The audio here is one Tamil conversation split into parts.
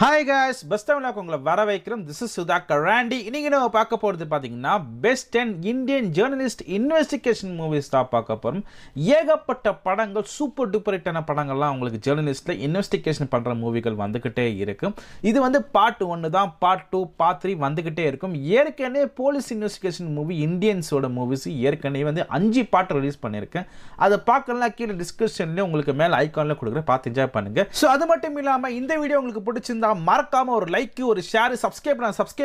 Hi guys, best time உங்களை வர வைக்கிறோம். This is Sudhakar Randy. இன்னைக்கு நம்ம பார்க்க போறது பாத்தீங்கன்னா Best 10 Indian Journalist Investigation Movies தான் பார்க்க போறோம். ஏகப்பட்ட படங்கள் சூப்பர் டூப்பர் ஹிட்டான படங்கள்லாம் உங்களுக்கு ஜெர்னலிஸ்ட்ல இன்வெஸ்டிகேஷன் பண்ற மூவிகள் வந்துகிட்டே இருக்கும். இது வந்து பார்ட் 1 தான், பார்ட் 2, பார்ட் 3 வந்துகிட்டே இருக்கும். ஏற்கனவே போலீஸ் இன்வெஸ்டிகேஷன் மூவி இந்தியன்ஸோட மூவிஸ் ஏற்கனவே வந்து 5 பார்ட் ரிலீஸ் பண்ணிருக்கேன். அதை பார்க்கலாம் கீழே டிஸ்கிரிப்ஷன்ல உங்களுக்கு மேல ஐகான்ல கொடுக்குறேன், பார்த்து என்ஜாய் பண்ணுங்க. சோ அது மட்டும் இல்லாம இந்த வீடியோ உங்களுக்கு பிடிச்சிருந்தா மறக்காம ஒரு லைக், ஒரு ஷேர், சப்ஸ்கிரைப்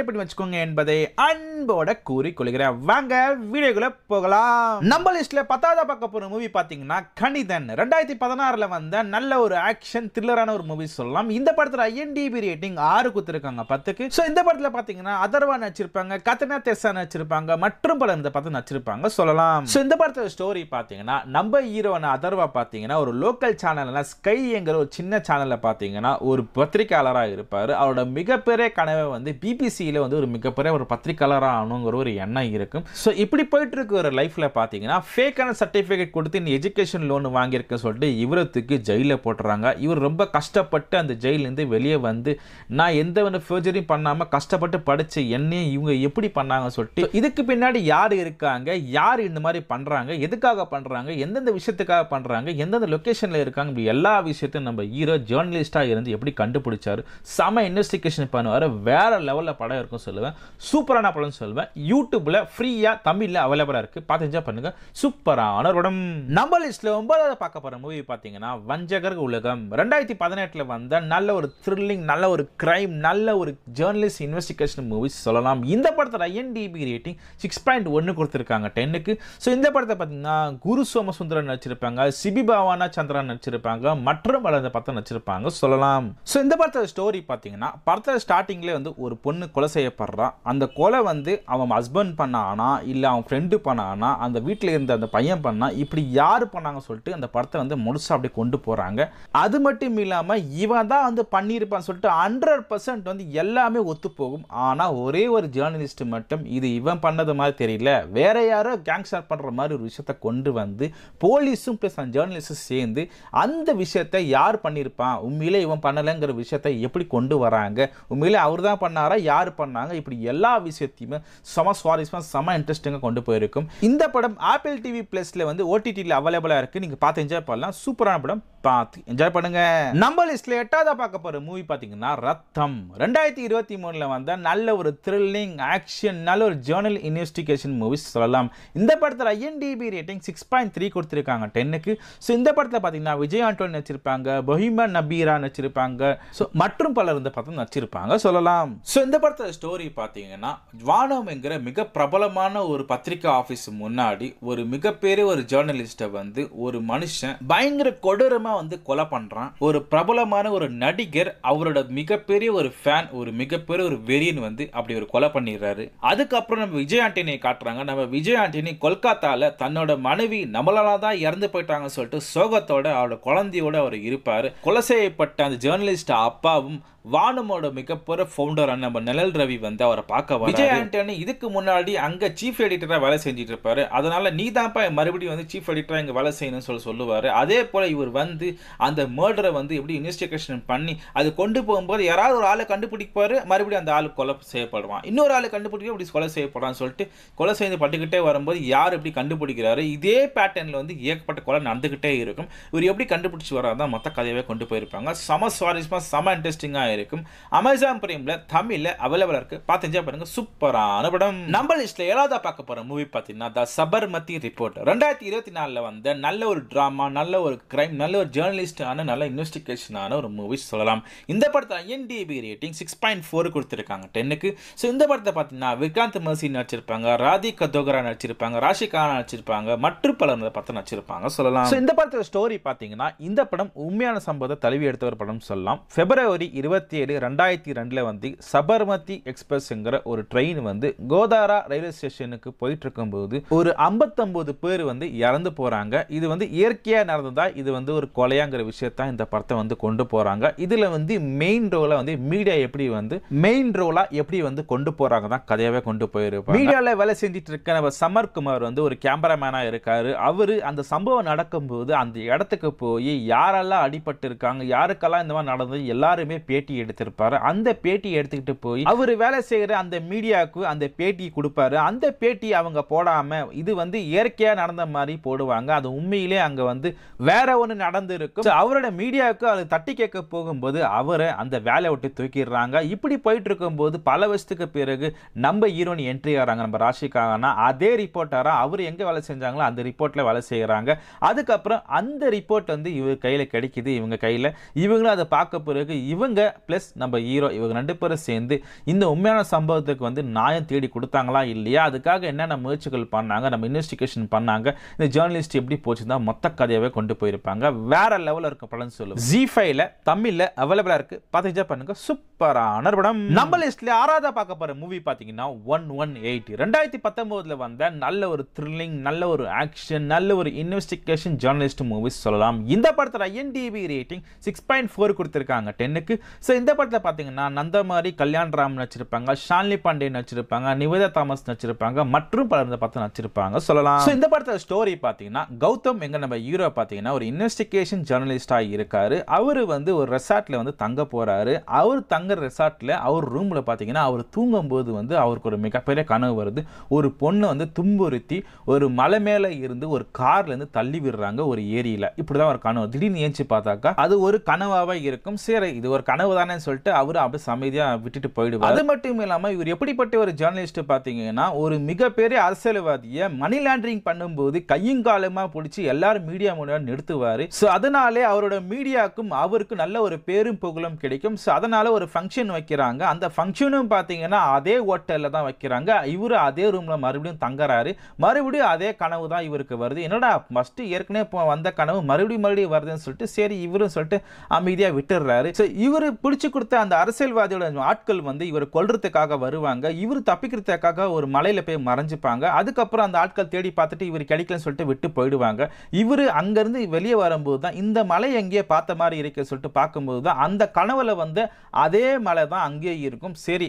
பண்ணி வச்சுக்கோங்க என்பதை அன்போட கூறிக்கொள்கிறேன். வாங்க வீடியோக்குள்ள போகலாம். நம்ம லிஸ்ட்ல 10வது பார்க்க போற மூவி பாத்தீங்கன்னா கணிதன். 2016ல வந்த நல்ல ஒரு ஆக்ஷன் த்ரில்லரான ஒரு மூவி சொல்லலாம். இந்த படத்துல IMDb ரேட்டிங் 6 கொடுத்திருக்காங்க 10க்கு. சோ இந்த படத்துல பாத்தீங்கன்னா அதர்வா நடிச்சிருப்பாங்க, கத்ரினா தெஸ்ஸா நடிச்சிருப்பாங்க, மற்றும் பலர் இந்த படத்தை நடிச்சிருப்பாங்க சொல்லலாம். சோ இந்த படத்தோட ஸ்டோரி பாத்தீங்கன்னா நம்ம ஹீரோன அதர்வா பாத்தீங்கன்னா ஒரு லோக்கல் சேனல்ல ஸ்கை என்கிற ஒரு சின்ன சேனல்ல பாத்தீங்கன்னா ஒரு பத்திரிகையாளரா இருப்பாரு. அவரோட மிகப்பெரிய கனவை வந்து பிபிசியில வந்து ஒரு மிகப்பெரிய ஒரு பத்திரிகையாளரா ஆகணுங்கிற ஒரு எண்ணம் இருக்கும். ஸோ இப்படி போயிட்டு இருக்க ஒரு லைஃப்ல பாத்தீங்கன்னா ஃபேக்கான சர்டிபிகேட் கொடுத்து இந்த எஜுகேஷன் லோன் வாங்கியிருக்க சொல்லிட்டு இவரத்துக்கு ஜெயில போட்டுறாங்க. இவர் ரொம்ப கஷ்டப்பட்டு அந்த ஜெயிலிருந்து வெளியே வந்து நான் எந்த ஒரு ஃபர்ஜரியும் பண்ணாம கஷ்டப்பட்டு படிச்ச என்னையும் இவங்க எப்படி பண்ணாங்க சொல்லிட்டு இதுக்கு பின்னாடி யார் இருக்காங்க, யார் இந்த மாதிரி பண்றாங்க, எதுக்காக பண்றாங்க, எந்தெந்த விஷயத்துக்காக பண்றாங்க, எந்தெந்த லொகேஷன்ல இருக்காங்க, இப்படி எல்லா விஷயத்தையும் நம்ம ஹீரோ ஜேர்னலிஸ்டா இருந்து எப்படி கண்டுபிடிச்சாரு, செம இன்வெஸ்டிகேஷன் பண்ணுவாரு. வேற லெவல்ல படம் இருக்கும் சொல்லுவேன். சூப்பரான படம் சொல்லுவேன். யூடியூப்ல ஃப்ரீயா தமிழ்ல அவைலபிளா இருக்கு, பார்த்து என்ஜாய் பண்ணுங்க. சூப்பரான படம். நம்ம லிஸ்ட்ல 9வது பார்க்க போற மூவி பாத்தீங்கன்னா வஞ்சகர் உலகம். 2018ல வந்த நல்ல ஒரு த்ரில்லிங், நல்ல ஒரு கிரைம், நல்ல ஒரு ஜேர்னலிஸ்ட் இன்வெஸ்டிகேஷன் மூவி சொல்லலாம். இந்த படத்துல IMDb ரேட்டிங் 6.1 கொடுத்திருக்காங்க 10க்கு. சோ இந்த படத்தை பாத்தீங்கன்னா குரு சோமசுந்தரன் நடிச்சிருப்பாங்க, சிபி பாவானா சந்திரன் நடிச்சிருப்பாங்க, மற்றும் பலர் இந்த படத்தை நடிச்சிருப்பாங்க சொல்லலாம். சோ இந்த படத்தோட ஸ்டோரி பாத்தீங்கன்னா படத்தோட ஸ்டார்டிங்ல வந்து ஒரு பொண்ணு கொலை செய்யப்படுறா. அந்த கொலை வந்து அவன் ஹஸ்பண்ட் பண்ணானா இல்ல அவன் ஃப்ரெண்டு பண்ணானா, அந்த வீட்டில் இருந்த அந்த பையன் பண்ணா, இப்படி யாரு பண்ணாங்க சொல்லிட்டு அந்த படத்தை வந்து முழுசா அப்படி கொண்டு போறாங்க. அது மட்டும் இல்லாம இவன் தான் வந்து பண்ணியிருப்பான்னு சொல்லிட்டு 100% வந்து எல்லாமே ஒத்து போகும். ஆனா ஒரே ஒரு ஜேர்னலிஸ்ட் மட்டும் இது இவன் பண்ணது மாதிரி தெரியல, வேற யாரோ கேங்ஸ்டர் பண்ற மாதிரி ஒரு விஷயத்தை கொண்டு வந்து போலீஸும் பிளஸ் அந்த ஜேர்னலிஸ்டும் சேர்ந்து அந்த விஷயத்தை யார் பண்ணியிருப்பான், உண்மையிலே இவன் பண்ணலைங்கிற விஷயத்தை எப்படி கொண்டு வராங்க, உண்மையிலே அவர் தான் பண்ணாரா, யார் பண்ணாங்க, இப்படி எல்லா விஷயத்தையுமே செம சுவாரஸ்யமா செம இன்ட்ரெஸ்டிங்கா கொண்டு போயிருக்கும். இந்த படம் ஆப்பிள் டிவி பிளஸ்ல வந்து OTTல அவைலபிளா இருக்கு, நீங்க பார்த்து என்ஜாய் பண்ணலாம். சூப்பரான படம், பார்த்து என்ஜாய் பண்ணுங்க. நம்ம லிஸ்ட்ல 8வது பார்க்க போற மூவி பாத்தீங்கன்னா ரத்தம். 2023ல வந்த நல்ல ஒரு த்ரில்லிங் ஆக்ஷன், நல்ல ஒரு ஜேர்னல் இன்வெஸ்டிகேஷன் மூவி சொல்லலாம். இந்த படத்துல IMDb ரேட்டிங் 6.3 கொடுத்திருக்காங்க 10க்கு. சோ இந்த படத்துல பாத்தீங்கன்னா விஜய் ஆண்டோனி நடிச்சிருப்பாங்க, பொஹிமியன் நபீரா நடிச்சிருப்பாங்க, சோ மற்றும் பலர் இந்த படத்தை நடிச்சிருப்பாங்க சொல்லலாம். சோ இந்த படத்தோட ஸ்டோரி பாத்தீங்கன்னா வானம் என்கிற மிக பிரபலமான ஒரு பத்திரிகை ஆபீஸ் முன்னாடி ஒரு மிகப்பெரிய ஒரு ஜேர்னலிஸ்ட வந்து ஒரு மனுஷன் பயங்கர கொடூரமா வந்து கொலை பண்றான். ஒரு பிரபலமான ஒரு நடிகர் அவரோட மிகப்பெரிய ஒரு ஃபேன், ஒரு மிகப்பெரிய ஒரு வெறியன் வந்து அப்படி ஒரு கொலை பண்ணிடுறாரு. அதுக்கப்புறம் நம்ம விஜய் ஆண்டனியை காட்டுறாங்க. நம்ம விஜய் ஆண்டனி கொல்கத்தால தன்னோட மனைவி நம்மளால தான் இறந்து போயிட்டாங்கன்னு சொல்லிட்டு சோகத்தோட அவரோட குழந்தையோட அவர் இருப்பாரு. கொலை செய்யப்பட்ட அந்த ஜேர்னலிஸ்ட் அப்பாவும் வானமோட மிகப்பெரிய ஃபவுண்டரான நம்ம நிழல் ரவி வந்து அவரை பார்க்க வர. விஜய் ஆண்டனி இதுக்கு முன்னாடி அங்க சீஃப் எடிட்டரா வேலை செஞ்சுட்டு இருப்பாரு. அதனால நீ தான்ப்பா மறுபடியும் வந்து சீஃப் எடிட்டரா இங்க வேலை செய்யணும்னு சொல்லுவாரு. அதே போல இவர் வந்து அந்த மர்டரை வந்து எப்படி இன்வெஸ்டிகேஷன் பண்ணி அது கொண்டு போகும்போது யாராவது ஒரு ஆளை கண்டுபிடிப்பாரு, மறுபடியும் அந்த ஆளு கொலை செய்யப்படுவான், இன்னொரு ஆளை கண்டுபிடிக்க இப்படி கொலை செய்யப்படுறான்னு சொல்லிட்டு கொலை செய்து பட்டுக்கிட்டே வரும்போது யார் எப்படி கண்டுபிடிக்கிறாரு, இதே பேட்டர்ன்ல வந்து ஏகப்பட்ட கொலை நடந்துகிட்டே இருக்கும். இவர் எப்படி கண்டுபிடிச்சு வராதான் மொத்த கதையவே கொண்டு போயிருப்பாங்க. செம சுவாரஸ்யமா செம இன்ட்ரெஸ்டிங்கா இருக்கும். Amazon Primeல தமிழ்ல அவைலபிளா இருக்கு, பார்த்து என்ஜாய் பண்ணுங்க. சூப்பரான படம். நம்ம லிஸ்ட்ல 7வது பார்க்க போற மூவி பாத்தீங்கன்னா தி சபர்மதி ரிப்போர்ட். 2024ல வந்த நல்ல ஒரு டிராமா, நல்ல ஒரு கிரைம், நல்ல ஒரு ஜேர்னலிஸ்டான நல்ல இன்வெஸ்டிகேஷனான ஒரு மூவி சொல்லலாம். இந்த படத்தை IMDb ரேட்டிங் 6.4 கொடுத்திருக்காங்க 10க்கு. சோ இந்த படத்தை பாத்தீங்கன்னா விக்ராந்த் மர்சி நடிச்சிருப்பாங்க, ராதிகா தோகரா நடிச்சிருப்பாங்க, ராஷிகா நடிச்சிருப்பாங்க, மற்றும் பலர் இந்த படத்தை நடிச்சிருப்பாங்க சொல்லலாம். சோ இந்த படத்தோட ஸ்டோரி பாத்தீங்கன்னா இந்த படம் உண்மையான சம்பவத்தை தழுவி எடுத்த ஒரு படம் சொல்லலாம். February 27, 2002ல வந்து சபர்மதி எக்ஸ்பிரஸ்ங்கிற ஒரு ட்ரெயின் வந்து கோதாரா ரயில்வே ஸ்டேஷனுக்கு போயிட்டு இருக்கும்போது ஒரு 59 பேர் வந்து இறந்து போறாங்க. இது வந்து இயற்கையா நடந்ததா, இது வந்து ஒரு கொலையாங்கிற விஷயத்தான் இந்த படத்தை வந்து கொண்டு போறாங்க. இதுல வந்து மெயின் ரோலா வந்து மீடியா எப்படி வந்து கொண்டு போறாங்க தான் கதையாவே கொண்டு போயிருப்பாங்க. மீடியால வேலை செஞ்சுட்டு இருக்க நம்ம சமர்குமார் வந்து ஒரு கேமராமேனா இருக்காரு. அவரு அந்த சம்பவம் நடக்கும்போது அந்த இடத்துக்கு போய் யாரெல்லாம் அடிபட்டு இருக்காங்க, யாருக்கெல்லாம் இந்த மாதிரி நடந்தது எல்லாருமே பேட்டி பேட்டி எடுத்திருப்பாரு. அந்த பேட்டி எடுத்துக்கிட்டு போய் அவர் வேலை செய்கிற அந்த மீடியாவுக்கு அந்த பேட்டி கொடுப்பாரு. அந்த பேட்டி அவங்க போடாம இது வந்து இயற்கையா நடந்த மாதிரி போடுவாங்க. அது உண்மையிலே அங்க வந்து வேற ஒன்று நடந்து இருக்கும். அவரோட மீடியாவுக்கு அது தட்டி கேட்க போகும்போது அவரை அந்த வேலையை விட்டு தூக்கிடுறாங்க. இப்படி போயிட்டு இருக்கும்போது பல வருஷத்துக்கு பிறகு நம்ம ஹீரோயின் என்ட்ரி ஆகிறாங்க. நம்ம ராஷிகானா அதே ரிப்போர்ட்டரா அவர் எங்க வேலை செஞ்சாங்களோ அந்த ரிப்போர்ட்ல வேலை செய்யறாங்க. அதுக்கப்புறம் அந்த ரிப்போர்ட் வந்து இவங்க கையில கிடைக்குது. இவங்க கையில இவங்களும் அதை பார்க்க பிறகு இவங்க பிளஸ் நம்ம ஹீரோ இவங்க 2 பேரும் சேர்ந்து இந்த உண்மையான சம்பவத்துக்கு வந்து நியாயம் தேடி கொடுத்தாங்களா இல்லையா, அதுக்காக என்னென்ன முயற்சிகள் பண்ணாங்க, நம்ம இன்வெஸ்டிகேஷன் பண்ணாங்க, இந்த ஜேர்னலிஸ்ட் எப்படி போச்சுன்னா மொத்த கதையாவே கொண்டு போயிருப்பாங்க. வேற லெவலில் இருக்க படம் சொல்லுவோம். ZEE5ல தமிழ்ல அவைலபிளா இருக்கு. பார்த்து என்ஜாய் பண்ணுங்க. சூப்பரான படம். நம்ம லிஸ்ட்ல 6ஆவதா பார்க்க போற மூவி பாத்தீங்கன்னா 118 2019ல வந்த நல்ல ஒரு த்ரில்லிங், நல்ல ஒரு ஆக்ஷன், நல்ல ஒரு இன்வெஸ்டிகேஷன் ஜேர்னலிஸ்ட் மூவி சொல்லலாம். இந்த படத்துல IMDb ரேட்டிங் 6.4 கொடுத்திருக்காங்க 10க்கு. சோ இந்த படத்துல பாத்தீங்கன்னா நந்தமாரி, கல்யாண் ராம் நடிச்சிருப்பாங்க, ஷாலினி பாண்டே நடிச்சிருப்பாங்க, நிவேதா தாமஸ் நடிச்சிருப்பாங்க, மற்றும் பலர் இந்த படத்தை நடிச்சிருப்பாங்க சொல்லலாம். சோ இந்த படத்துல ஸ்டோரி பாத்தீங்கன்னா கௌதம் எங்க நம்ம ஹீரோ பாத்தீங்கன்னா ஒரு இன்வெஸ்டிகேஷன் ஜேர்னலிஸ்டா இருக்காரு. அவரு வந்து ஒரு ரெசார்ட்ல வந்து தங்க போறாரு. அவர் தங்குற ரெசார்ட்ல அவர் ரூம்ல பாத்தீங்கன்னா அவர் தூங்கும்போது வந்து அவருக்கு ஒரு மிகப்பெரிய கனவு வருது. ஒரு பொண்ணு வந்து துன்புறுத்தி ஒரு மலை மேல இருந்து ஒரு கார்ல இருந்து தள்ளி விடுறாங்க ஒரு ஏரியில. இப்படிதான் ஒரு கனவு. திடீர்னு ஏஞ்சி பார்த்தாக்கா அது ஒரு கனவாவே இருக்கும். சரி இது ஒரு கனவு தானே சொல்லிட்டு அவரு அப்படியே அமைதியா விட்டுட்டு போயிடுவார். அது மட்டும் இல்லாம இவர் எப்படிப்பட்ட ஒரு ஜேர்னலிஸ்ட் பாத்தீங்கன்னா ஒரு மிகப்பெரிய அரசியல்வாதியை மணி லாண்டரிங் பண்ணும்போது கையுங்காலமா பிடிச்சி எல்லாரும் மீடியா முன்னாடி நிறுத்துவாரு. சோ அதனாலே அவரோட மீடியாக்கும் அவருக்கு நல்ல ஒரு பேரும் புகழும் கிடைக்கும். சோ அதனால ஒரு ஃபங்க்ஷன் வைக்கிறாங்க. அந்த ஃபங்க்ஷனும் பாத்தீங்கன்னா அதே ஹோட்டல்ல தான் வைக்கிறாங்க. இவரு அதே ரூம்ல மறுபடியும் தங்கறாரு. மறுபடியும் அதே கனவு தான் இவருக்கு வருது. என்னடா ஃபர்ஸ்ட் ஏற்கனவே வந்த கனவு மறுபடியும் வருதுன்னு சொல்லிட்டு சரி இவரும் சொல்லிட்டு அமைதியா விட்டுறாரு. சோ இவரு பிடிச்சு கொடுத்த அந்த அரசியல்வாதியோட ஆட்கள் வந்து இவர் கொல்றதுக்காக வருவாங்க. இவர் தப்பிக்கிறதுக்காக ஒரு மலையில போய் மறைஞ்சுப்பாங்க. அதுக்கப்புறம் அந்த ஆட்கள் தேடி பார்த்துட்டு இவர் கிடைக்கலன்னு சொல்லிட்டு விட்டு போயிடுவாங்க. இவரு அங்கிருந்து வெளியே வரும்போது தான் இந்த மலை எங்கேயே பார்த்த மாதிரி இருக்கு சொல்லிட்டு பார்க்கும்போது தான் அந்த கனவுல வந்து அதே மலை தான் அங்கேயே இருக்கும். சரி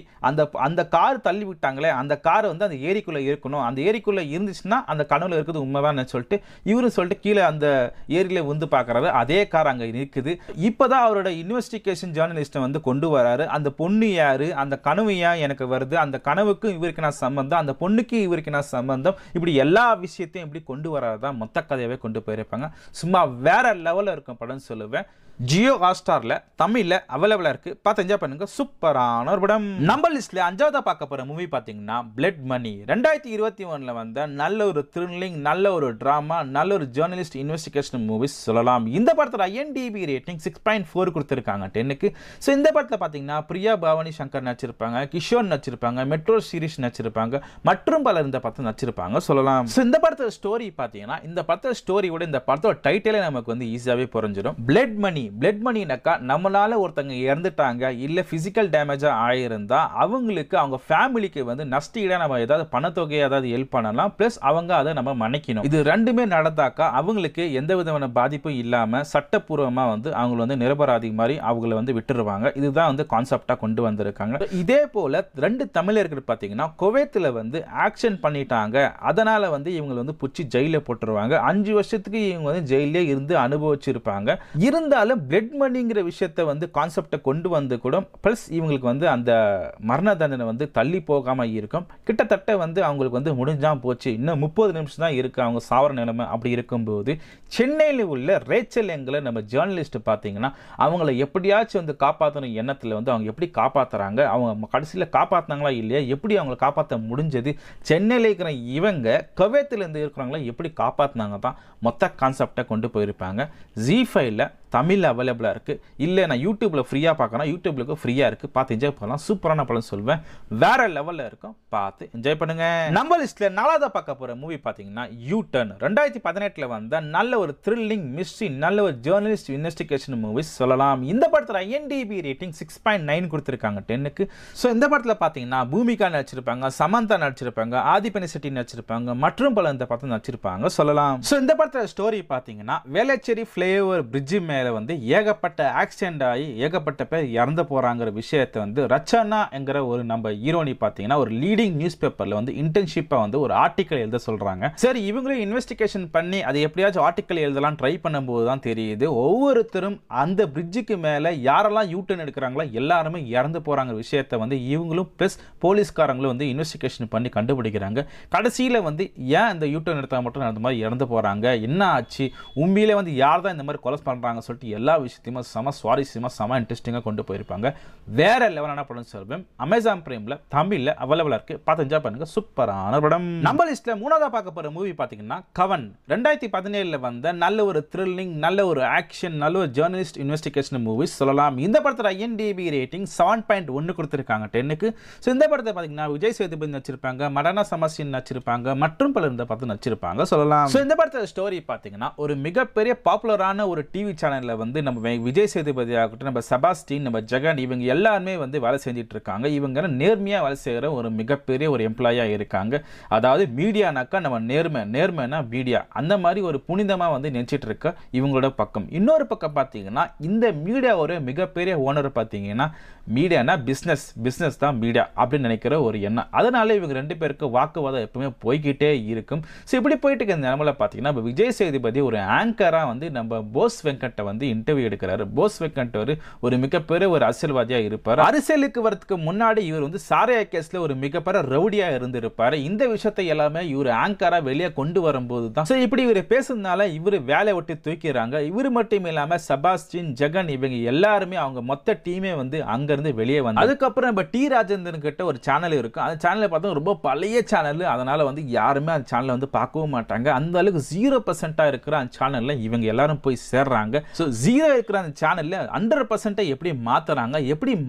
அந்த கார் தள்ளி விட்டாங்களே அந்த கார் வந்து அந்த ஏரிக்குள்ள இருக்கணும். அந்த ஏரிக்குள்ள இருந்துச்சுன்னா அந்த கனவுல இருக்குது உண்மைதான் சொல்லிட்டு இவரும் சொல்லிட்டு கீழே அந்த ஏரியில வந்து பார்க்கறாரு. அதே கார் அங்க இருக்குது. இப்பதான் அவரோட இன்வெஸ்டிகேஷன் ஜேர்னலிஸ்ட் வந்து கொண்டு வராரு. அந்த பொண்ணு யாரு, அந்த கனவு ஏன் எனக்கு வருது, அந்த கனவுக்கும் இவருக்கு நான் சம்பந்தம், அந்த பொண்ணுக்கு இவருக்கு நான் சம்பந்தம், இப்படி எல்லா விஷயத்தையும் இப்படி கொண்டு வராதான் மொத்த கதையாவே கொண்டு போயிருப்பாங்க. சும்மா வேற லெவல்ல இருக்கும் படம் சொல்லுவேன். ஜியோ ஹாட்ஸ்டார்ல தமிழ்ல அவைலபிளா இருக்கு. பார்த்து என்ஜாய் பண்ணுங்க. சூப்பரான ஒரு படம். நம்ம லிஸ்ட்ல 5ஆவதா பார்க்க போற மூவி பாத்தீங்கன்னா பிளட் மணி 2021ல வந்த நல்ல ஒரு த்ரில்லிங், நல்ல ஒரு டிராமா, நல்ல ஒரு ஜேர்னலிஸ்ட் இன்வெஸ்டிகேஷன் மூவி சொல்லலாம். இந்த படத்துல IMDb ரேட்டிங் 6.4 கொடுத்திருக்காங்க 10க்கு. சோ இந்த படத்துல பாத்தீங்கன்னா பிரியா பவானி சங்கர் நடிச்சிருப்பாங்க, கிஷோர் நடிச்சிருப்பாங்க, மெட்ரோ சீரிஸ் நடிச்சிருப்பாங்க, மற்றும் பலர் இந்த படத்தை நடிச்சிருப்பாங்க சொல்லலாம். சோ இந்த படத்தோட ஸ்டோரி பாத்தீங்கன்னா இந்த படத்தோட ஸ்டோரியோட இந்த படத்தோட டைட்டிலே நமக்கு வந்து ஈஸியாவே புரிஞ்சிடும். பிளட் மணி பிளட் மணினாக்கா நம்மளால ஒருத்தங்க இறந்துட்டாங்க இல்ல பிசிக்கல் டேமேஜா ஆயிருந்தா அவங்களுக்கு அவங்க ஃபேமிலிக்கு வந்து நஷ்டஈடா நம்ம ஏதாவது பணத்தொகையை ஏதாவது ஹெல்ப் பண்ணலாம். பிளஸ் அவங்க அதை நம்ம மன்னிக்கணும். இது ரெண்டுமே நடந்தாக்கா அவங்களுக்கு எந்த விதமான பாதிப்பும் இல்லாம சட்டப்பூர்வமா வந்து அவங்க வந்து நிரபராதி மாதிரி அவங்கள வந்து விட்டுருவாங்க. இதுதான் வந்து கான்செப்டா கொண்டு வந்திருக்காங்க. இதே போல 2 தமிழர்கள் பாத்தீங்கன்னா குவைத்துல வந்து ஆக்ஷன் பண்ணிட்டாங்க. அதனால வந்து இவங்க வந்து புடிச்சு ஜெயில போட்டுருவாங்க. 5 வருஷத்துக்கு இவங்க வந்து ஜெயிலே இருந்து அனுபவிச்சிருப்பாங்க. இருந்தாலும் பிளட் மணிங்கிற விஷயத்தை வந்து கான்செப்டை கொண்டு வந்து கூட பிளஸ் இவங்களுக்கு வந்து அந்த மரண தண்டனை வந்து தள்ளி போகாம இருக்கும். கிட்டத்தட்ட வந்து அவங்களுக்கு வந்து முடிஞ்சா போச்சு, இன்னும் 30 நிமிஷம் தான் இருக்கு அவங்க சாவர நிலைமை. அப்படி இருக்கும்போது சென்னையில் உள்ள ரேச்சல் எங்களை நம்ம ஜேர்னலிஸ்ட் பார்த்தீங்கன்னா அவங்கள எப்படியாச்சும் வந்து காப்பாற்றணும் எண்ணத்தில் வந்து அவங்க எப்படி காப்பாற்றுறாங்க, அவங்க கடைசியில் காப்பாற்றினாங்களா இல்லையா, எப்படி அவங்களை காப்பாற்ற முடிஞ்சது, சென்னையில் இருக்கிற இவங்க குவைத்திலேருந்து இருக்கிறவங்கள எப்படி காப்பாற்றினாங்க தான் மொத்த கான்செப்டை கொண்டு போயிருப்பாங்க. ZEE5ல தமிழ் அவைலபிளா இருக்கு. இல்ல நான் யூடியூப்ல ஃப்ரீயா பார்க்கணும், யூடியூப்ல ஃப்ரீயா இருக்கு. பார்த்து என்ஜாய் பண்ணலாம். சூப்பரான படம் சொல்வேன். வேற லெவல்ல இருக்கும். பார்த்து என்ஜாய் பண்ணுங்க. நம்ம லிஸ்ட்ல 4ஆவதா பார்க்க போற மூவி பாத்தீங்கன்னா யூ டர்ன் 2018ல வந்த நல்ல ஒரு த்ரில்லிங் மிஸ்ட்ரி, நல்ல ஒரு ஜேர்னலிஸ்ட் இன்வெஸ்டிகேஷன் மூவி சொல்லலாம். இந்த படத்துல IMDb ரேட்டிங் 6.9 கொடுத்திருக்காங்க 10க்கு. சோ இந்த படத்துல பாத்தீங்கன்னா பூமிகா நடிச்சிருப்பாங்க, சமந்தா நடிச்சிருப்பாங்க, ஆதிபனி செட்டி நடிச்சிருப்பாங்க, மற்றும் பல இந்த படத்துல நடிச்சிருப்பாங்க சொல்லலாம். சோ இந்த படத்துல ஸ்டோரி பாத்தீங்கன்னா வேளச்சேரி ஃப்ளைஓவர் பிரிட்ஜ் மேல மேலே வந்து ஏகப்பட்ட ஆக்சிடென்ட் ஆகி ஏகப்பட்ட பேர் இறந்து போகிறாங்கிற விஷயத்தை வந்து ரச்சனா என்கிற ஒரு நம்ம ஹீரோனி பார்த்தீங்கன்னா ஒரு லீடிங் நியூஸ் பேப்பரில் வந்து இன்டர்ன்ஷிப்பாக வந்து ஒரு ஆர்டிக்கல் எழுத சொல்கிறாங்க. சரி, இவங்களும் இன்வெஸ்டிகேஷன் பண்ணி அது எப்படியாச்சும் ஆர்டிக்கல் எழுதலாம் ட்ரை பண்ணும்போது தான் தெரியுது ஒவ்வொருத்தரும் அந்த பிரிட்ஜுக்கு மேலே யாரெல்லாம் யூட்டர்ன் எடுக்கிறாங்களோ எல்லாருமே இறந்து போகிறாங்கிற விஷயத்தை வந்து இவங்களும் ப்ளஸ் போலீஸ்காரங்களும் வந்து இன்வெஸ்டிகேஷன் பண்ணி கண்டுபிடிக்கிறாங்க. கடைசியில் வந்து ஏன் இந்த யூட்டர்ன் எடுத்தால் மட்டும் அந்த மாதிரி இறந்து போகிறாங்க, என்ன ஆச்சு, உண்மையிலே வந்து யார் தான் இந்த மாதிரி கொலை பண்ணுறாங்கன்னு சொல்லிட்டு எல்லா விஷயத்தையுமே செம சுவாரஸ்யமாக செம இன்ட்ரெஸ்டிங்காக கொண்டு போயிருப்பாங்க. வேற லெவலான படம் சொல்வேன். அமேசான் பிரைமில் தமிழில் அவைலபிளாக இருக்குது, பார்த்து என்ஜாய் பண்ணுங்க. சூப்பரான படம். நம்ம லிஸ்ட்டில் மூணாவதாக பார்க்க போகிற மூவி பார்த்தீங்கன்னா கவன். 2017 வந்த நல்ல ஒரு த்ரில்லிங், நல்ல ஒரு ஆக்ஷன், நல்ல ஒரு ஜேர்னலிஸ்ட் இன்வெஸ்டிகேஷன் மூவிஸ் சொல்லலாம். இந்த படத்தில் IMDb ரேட்டிங் 7.1 கொடுத்துருக்காங்க 10க்கு. ஸோ இந்த படத்தை பார்த்தீங்கன்னா விஜய் சேதுபதி நடிச்சிருப்பாங்க, மடனா சமஸ்டின் நடிச்சிருப்பாங்க, மற்றும் பலர் இந்த படத்தை நடிச்சிருப்பாங்க சொல்லலாம். ஸோ இந்த படத்தோட ஸ்டோரி பார்த்தீங்கன்னா ஒரு மிகப்பெரிய பாப்புலரான ஒரு டிவி சேனலில் வந்து நம்ம விஜய் சேதுபதி ஆகட்டும், நம்ம செபாஸ்டின், நம்ம ஜெகன், இவங்க எல்லாருமே வந்து வேலை செஞ்சுட்டு இருக்காங்க. இவங்க நேர்மையாக வேலை செய்கிற ஒரு மிகப்பெரிய ஒரு எம்ப்ளாயாக இருக்காங்க. அதாவது மீடியானாக்கா நம்ம நேர்மைனா மீடியா, அந்த மாதிரி ஒரு புனிதமாக வந்து நினைச்சிட்டு இருக்க இவங்களோட பக்கம். இன்னொரு பக்கம் பார்த்தீங்கன்னா இந்த மீடியாவோட மிகப்பெரிய ஓனர் பார்த்தீங்கன்னா மீடியானா பிஸ்னஸ் தான் மீடியா அப்படின்னு நினைக்கிற ஒரு எண்ணம். அதனால இவங்க ரெண்டு பேருக்கு வாக்குவாதம் எப்பவுமே போய்கிட்டே இருக்கும். ஸோ இப்படி போயிட்டு இருக்க நிலமையில பார்த்தீங்கன்னா விஜய் சேதுபதி ஒரு ஆங்கராக வந்து நம்ம போஸ் வெங்கட்டை வந்து இன்டர்வியூ எடுக்கிறாரு. போஸ் வெங்கட் ஒரு மிகப்பெரிய ஒரு அரசியல்வாதியாக இருப்பார். அரசியலுக்கு வரதுக்கு முன்னாடி இவர் வந்து சாரையா கேஸ்ல ஒரு மிகப்பெரிய ரவுடியாக இருந்திருப்பார். இந்த விஷயத்தை எல்லாமே இவர் ஆங்கரா வெளியே கொண்டு வரும்போது தான் ஸோ இப்படி இவர் பேசுறதுனால இவர் வேலையை விட்டு தூக்கிறாங்க. இவர் மட்டும் இல்லாமல் செபாஸ்டின், ஜெகன் இவங்க எல்லாருமே அவங்க மொத்த டீமே வந்து அங்கிருந்து வெளியே வந்து அதுக்கப்புறம் நம்ம டி ராஜேந்திரன் கிட்ட ஒரு சேனல் இருக்கும். அந்த சேனலை பார்த்தா ரொம்ப பழைய சேனல், அதனால வந்து யாருமே அந்த சேனலை வந்து பார்க்கவும் மாட்டாங்க. அந்த அளவுக்கு 0% இருக்கிற அந்த சேனல்ல இவங்க எல்லாரும் போய் சேர்றாங்க. ஸோ 0 இருக்கிற அந்த சேனல்ல 100% எப்படி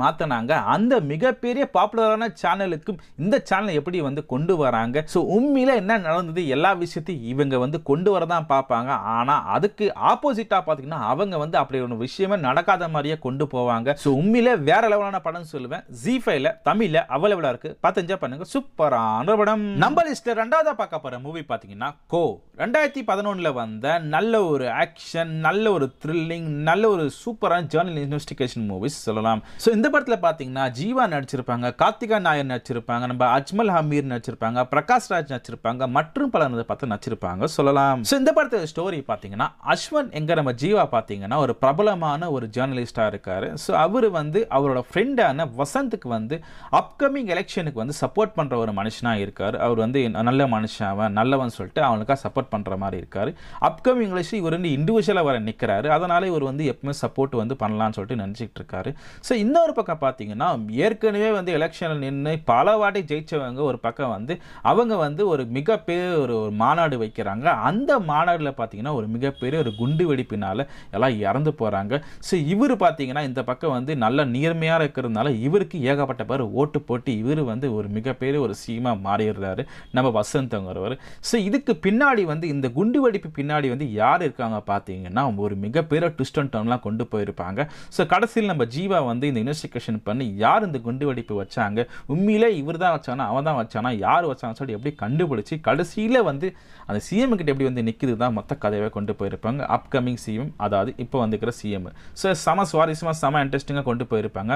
மாத்தினாங்க, அந்த மிகப்பெரிய பாப்புலரான சேனலுக்கும் இந்த சேனலை எப்படி வந்து கொண்டு வராங்க. ஸோ உண்மையில என்ன நடந்தது எல்லா விஷயத்தையும் இவங்க வந்து கொண்டு வரதான் பார்ப்பாங்க. ஆனா அதுக்கு ஆப்போசிட்டா பார்த்தீங்கன்னா அவங்க வந்து அப்படி ஒரு விஷயமே நடக்காத மாதிரியே கொண்டு போவாங்க. ஸோ உண்மையில வேற லெவலான படம் சொல்லுவேன். ZEE5ல தமிழ்ல அவைலபிளா இருக்கு, பார்த்து என்ஜாய் பண்ணுங்க. சூப்பரான படம். நம்ம லிஸ்ட்ல ரெண்டாவதா பார்க்க போற மூவி பார்த்தீங்கன்னா கோ. 2011 வந்த நல்ல ஒரு ஆக்ஷன், நல்ல ஒரு த்ரில்லிங், நல்ல ஒரு சூப்பரான ஜேர்னல் இன்வெஸ்டிகேஷன் மூவிஸ் சொல்லலாம். ஸோ இந்த படத்தில் பார்த்தீங்கன்னா ஜீவா நடிச்சிருப்பாங்க, கார்த்திகா நாயர் நடிச்சிருப்பாங்க, நம்ம அஜ்மல் ஹமீர் நடிச்சிருப்பாங்க, பிரகாஷ் ராஜ் நடிச்சிருப்பாங்க, மற்றும் பலர் பார்த்து நடிச்சிருப்பாங்க சொல்லலாம். ஸோ இந்த படத்தோட ஸ்டோரி பார்த்தீங்கன்னா அஸ்வன் எங்க நம்ம ஜீவா பார்த்தீங்கன்னா ஒரு பிரபலமான ஒரு ஜேர்னலிஸ்டாக இருக்காரு. ஸோ அவர் வந்து அவரோட ஃப்ரெண்டான வசந்துக்கு வந்து அப்கமிங் எலெக்ஷனுக்கு வந்து சப்போர்ட் பண்ணுற ஒரு மனுஷனாக இருக்கார். அவர் வந்து நல்ல மனுஷன், நல்லவன் சொல்லிட்டு அவனுக்காக சப்போர்ட் பண்ணுற மாதிரி இருக்காரு. அப்கமிங் எலெக்ஷன் இவர் வந்து இண்டிவிஜுவலாக வர நிற்கிறாரு. அதனால இவர் வந்து எப்பவுமே சப்போர்ட் வந்து பண்ணலாம்னு சொல்லிட்டு நினச்சிட்டு இருக்காரு. ஸோ இன்னொரு பக்கம் பார்த்தீங்கன்னா ஏற்கனவே வந்து எலெக்ஷனில் நின்று பல வாட்டி ஜெயிச்சவங்க ஒரு பக்கம் வந்து அவங்க வந்து ஒரு மிகப்பெரிய ஒரு மாநாடு வைக்கிறாங்க. அந்த மாநாடுல பார்த்தீங்கன்னா ஒரு மிகப்பெரிய ஒரு குண்டு வெடிப்பினால எல்லாம் இறந்து போகிறாங்க. ஸோ இவர் பார்த்தீங்கன்னா இந்த பக்கம் வந்து நல்ல நேர்மையாக இருக்கிறதுனால இவருக்கு ஏகப்பட்ட பேர் ஓட்டு போட்டு இவர் வந்து ஒரு மிகப்பெரிய ஒரு சீமா மாறிடுறாரு நம்ம வசந்தங்கிறவர். ஸோ இதுக்கு பின்னாடி வந்து இந்த குண்டு வெடிப்பு பின்னாடி வந்து யார் இருக்காங்க பார்த்தீங்கன்னா ஒரு மிகப்பெரிய ட்விஸ்ட் அண்ட் டர்ன்லாம் கொண்டு போயிருப்பாங்க. ஸோ கடைசியில் நம்ம ஜீவா வந்து இந்த இன்வெஸ்டிகேஷன் பண்ணி யார் இந்த குண்டு வெடிப்பு வச்சாங்க, உண்மையிலே இவர் தான் வச்சானா அவன் தான் வச்சானா யார் வச்சான்னு சொல்லிட்டு எப்படி கண்டுபிடிச்சி கடைசியில் வந்து அந்த சிஎம் கிட்ட எப்படி வந்து நிற்குது தான் மொத்த கதையை கொண்டு போயிருப்பாங்க. அப்கமிங் சிஎம், அதாவது இப்போ வந்துக்கிற சிஎம். ஸோ செம சுவாரஸ்யமாக செம இன்ட்ரெஸ்டிங்காக கொண்டு போயிருப்பாங்க.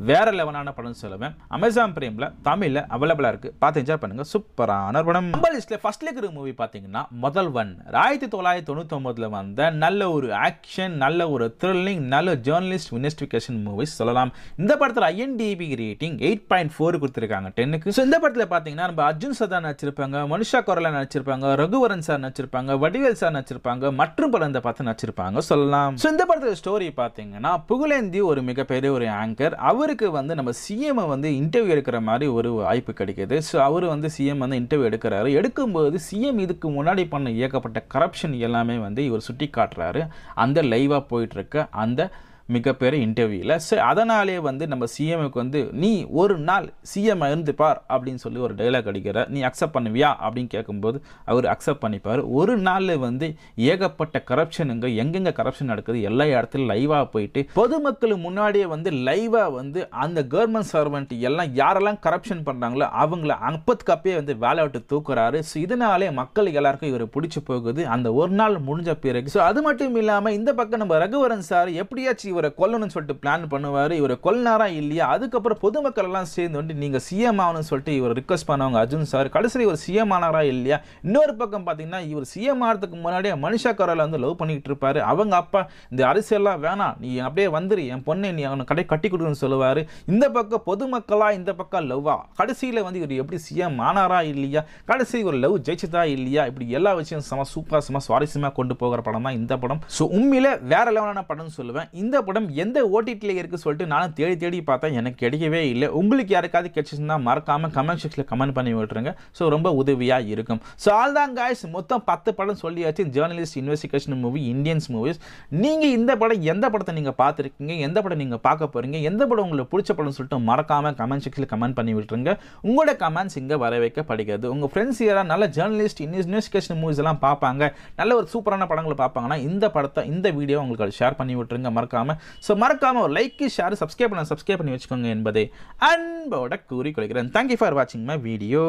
வேற லெவலான படம் சொல்லுவேன். அமேசான் பிரைமில் தமிழில் அவைலபிளாக இருக்குது, பார்த்து என்ஜாய் பண்ணுங்க. சூப்பரான படம். நம்ம லிஸ்ட்டில் ஃபர்ஸ்ட்ல இருக்கிற மூவி பார்த்தீங்கன்னா முதல் ஒன். 1999 வந்த நல்ல ஒரு ஆக்ஷன், நல்ல ஒரு த்ரில்லிங், நல்ல ஜேர்னலிஸ்ட் இன்வெஸ்டிகேஷன் மூவிஸ் சொல்லலாம். இந்த படத்தில் IMDb ரேட்டிங் 8.4 கொடுத்துருக்காங்க 10க்கு. ஸோ இந்த படத்தில் பார்த்தீங்கன்னா நம்ம அர்ஜுன் சதா நடிச்சிருப்பாங்க, மனுஷா கொரலா நடிச்சிருப்பாங்க, ரகுவரன் சார் நடிச்சிருப்பாங்க, வடிவேல் சார் நடிச்சிருப்பாங்க, மற்றும் பல இந்த பார்த்து நடிச்சிருப்பாங்க சொல்லலாம். ஸோ இந்த படத்தில் ஸ்டோரி பார்த்தீங்கன்னா புகழேந்தி ஒரு மிகப்பெரிய ஒரு ஆங்கர். அவருக்கு வந்து நம்ம சிஎம் வந்து இன்டர்வியூ எடுக்கிற மாதிரி ஒரு வாய்ப்பு கிடைக்குது. ஸோ அவர் வந்து சிஎம் வந்து இன்டர்வியூ எடுக்கிறாரு. எடுக்கும்போது சிஎம் இதுக்கு முன்னாடி பண்ண ஏகப்பட்ட கரப்ஷன் எல்லாமே வந்து இவர் சுட்டி காட்டுறாரு. அந்த லைவாக போயிட்டு இருக்க அந்த மிகப்பெரிய இன்டர்வியூவில். ஸோ அதனாலே வந்து நம்ம சிஎம்க்கு வந்து நீ ஒரு நாள் சிஎம் இருந்து பார் அப்படின்னு சொல்லி ஒரு டைலாக் அடிக்கிறார். நீ அக்செப்ட் பண்ணுவியா அப்படின்னு கேட்கும்போது அவர் அக்செப்ட் பண்ணிப்பார். ஒரு நாளில் வந்து ஏகப்பட்ட கரப்ஷனுங்க, எங்கெங்க கரப்ஷன் நடக்குது எல்லா இடத்துலையும் லைவாக போயிட்டு பொதுமக்கள் முன்னாடியே வந்து லைவாக வந்து அந்த கவர்மெண்ட் சர்வெண்ட் எல்லாம் யாரெல்லாம் கரப்ஷன் பண்ணுறாங்களோ அவங்கள அப்பத்துக்கப்பே வந்து வேலை விட்டு தூக்குறாரு. ஸோ இதனாலே மக்கள் எல்லாருக்கும் இவர் பிடிச்சி போகுது அந்த ஒரு நாள் முடிஞ்ச பிறகு. ஸோ அது மட்டும் இல்லாமல் இந்த பக்கம் நம்ம ரகுவரன் சார் எப்படியாச்சும் இவரை கொல்லணும்னு சொல்லிட்டு பிளான் பண்ணுவார். இவரை கொல்லனாரா இல்லையா, அதுக்கப்புறம் பொதுமக்கள் எல்லாம் சேர்ந்து வந்து நீங்கள் சிஎம் ஆகணும்னு சொல்லிட்டு இவர் ரிக்வஸ்ட் பண்ணுவாங்க அர்ஜுன் சார். கடைசியில் இவர் சிஎம் ஆனாரா இல்லையா. இன்னொரு பக்கம் பார்த்தீங்கன்னா இவர் சிஎம் ஆகிறதுக்கு முன்னாடியே மனிஷா கரோலை வந்து லவ் பண்ணிட்டு இருப்பாரு. அவங்க அப்பா இந்த அரசியல்லாம் வேணாம், நீ அப்படியே வந்துரு, என் பொண்ணை நீ அவனை கட்டி கொடுன்னு சொல்லுவார். இந்த பக்கம் பொதுமக்களா, இந்த பக்கம் லவ்வா. கடைசியில் வந்து இவர் எப்படி சிஎம் ஆனாரா இல்லையா, கடைசி ஒரு லவ் ஜெயிச்சுதா இல்லையா, இப்படி எல்லா விஷயம் சூப்பர் சுவாரஸ்யமாக கொண்டு போகிற படம் தான் இந்த படம். ஸோ உண்மையில வேற லெவலான படம்னு சொல்லுவேன். இந்த படம் எந்த ஓடிடியில் இருக்கு சொல்லிட்டு நானும் தேடி பார்த்தேன், எனக்கு கிடைக்கவே இல்லை. உங்களுக்கு யாருக்காவது கிடைச்சிருந்தா மறக்காம கமெண்ட் செக்ஷனில் கமெண்ட் பண்ணி விட்டுருங்க. ஸோ ரொம்ப உதவியாக இருக்கும். ஸோ ஆல் தான் காய்ஸ், மொத்தம் 10 படம் சொல்லியாச்சு. Journalist, investigation movie, Indians movies. நீங்கள் இந்த படம் எந்த படத்தை நீங்கள் பார்த்துருக்கீங்க, எந்த படம் நீங்கள் பார்க்க போறீங்க, எந்த படம் உங்களுக்கு பிடிச்ச படம் சொல்லிட்டு மறக்காம கமெண்ட் செக்ஷனில் கமெண்ட் பண்ணி விட்டுருங்க. உங்களோட கமெண்ட்ஸ் இங்கே வர வைக்கப்படுகிறது. உங்கள் ஃப்ரெண்ட்ஸ் யாராவது நல்ல ஜேர்னலிஸ்ட், இன்வெஸ்டிகேஷன் மூவிஸ் எல்லாம் பார்ப்பாங்க, நல்ல ஒரு சூப்பரான படங்களை பார்ப்பாங்கன்னா இந்த படத்தை, இந்த வீடியோ உங்களுக்கு ஷேர் பண்ணி விட்டுருங்க மறக்காம. ஸோ மறக்காம ஒரு லைக், ஷேர், சப்ஸ்கிரைப் பண்ணி வச்சுக்கோங்க என்பதை அன்போட கூறிக்கொள்கிறேன். தேங்க்யூ ஃபார் வாட்சிங் மை வீடியோ.